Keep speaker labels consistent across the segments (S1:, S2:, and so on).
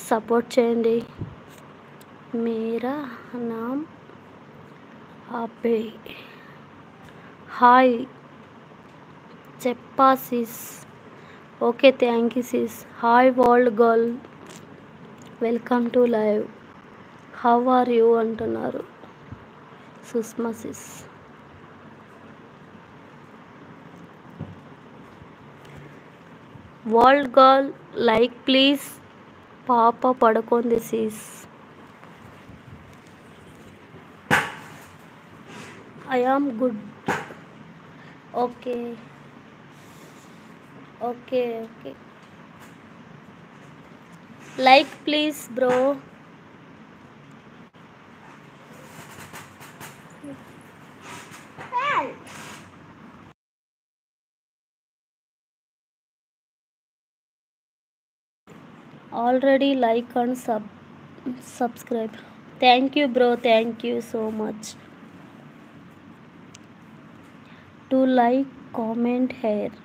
S1: Support చేయండి. మేరా నామ్ ఆపే hi చెప్పా sis. Okay thank you sis. Hi world girl, welcome to live. How are you అంటున్నారు Sushma sis. World girl like please. పాప పడుకుంది sis. I am good. Okay okay okay like please bro. Already like and subscribe. Thank you bro, thank you so much. To like comment share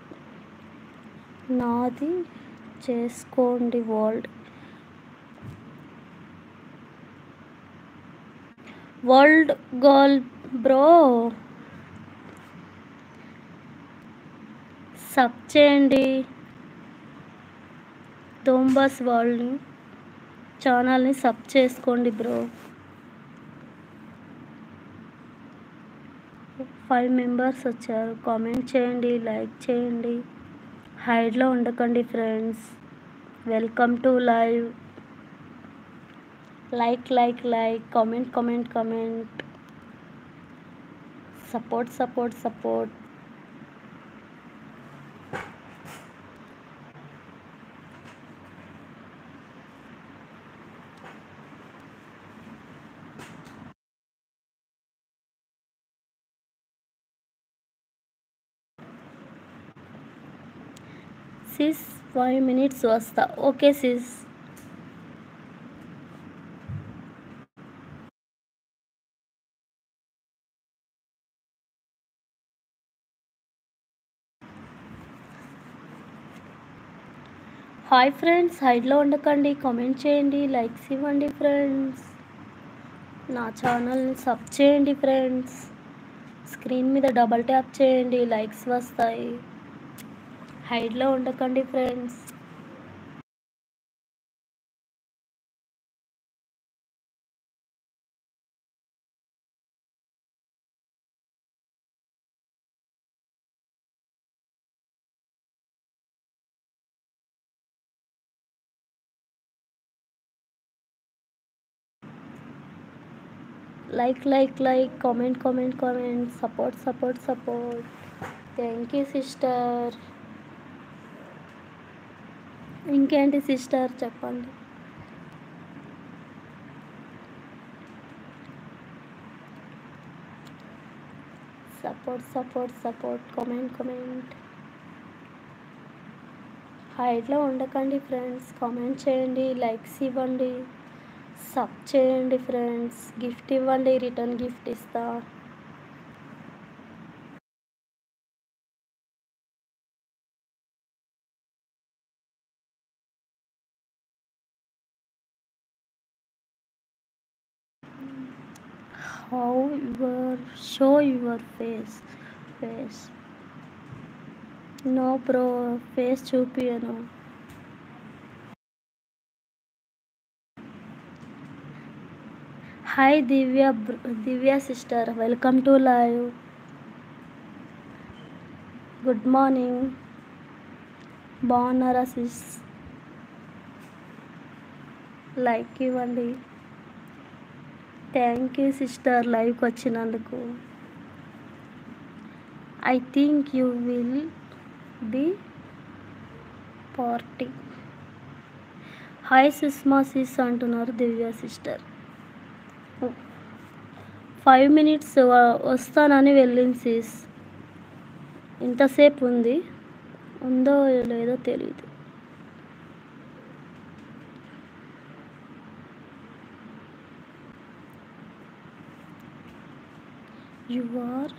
S1: నాది చేసుకోండి world girl bro. Sub చేయండి తోంబాస్ world ఛానల్ని sub చేసుకోండి bro. 5 members వచ్చారు. Comment చేయండి, like చేయండి. హైడ్లో ఉండకండి friends. Welcome to live. Like like like, comment comment comment. Support support support. Sis 5 minutes వస్తా. Okay sis. హాయ్ ఫ్రెండ్స్, హైడ్లో ఉండకండి, కామెంట్ చేయండి, లైక్స్ ఇవ్వండి ఫ్రెండ్స్. నా ఛానల్ని సబ్ చేయండి ఫ్రెండ్స్. స్క్రీన్ మీద డబల్ ట్యాప్ చేయండి, లైక్స్ వస్తాయి. హైడ్లో ఉండకండి friends. Like like like, comment comment comment. Support support support. Thank you sister. ఇంకేంటి సిస్టర్ చెప్పండి. Support support support, comment comment. హైడ్లో ఉండకండి ఫ్రెండ్స్. కామెంట్ చేయండి, లైక్స్ ఇవ్వండి, సబ్ చేయండి ఫ్రెండ్స్. గిఫ్ట్ ఇవ్వండి, రిటర్న్ గిఫ్ట్ ఇస్తా. How your show your face. No bro, face చూపియను. Hi Divya sister, welcome to live. Good morning. బాగున్నారా సిస్? లైక్ ఇవ్వండి. థ్యాంక్ యూ సిస్టర్ లైవ్కి వచ్చినందుకు. I think you will be party. Hi Sushma sis అంటున్నారు Divya sister. 5 minutes వస్తానని వెళ్ళింది sys. ఇంతసేపు ఉంది, ఉందో లేదో తెలీదు. You are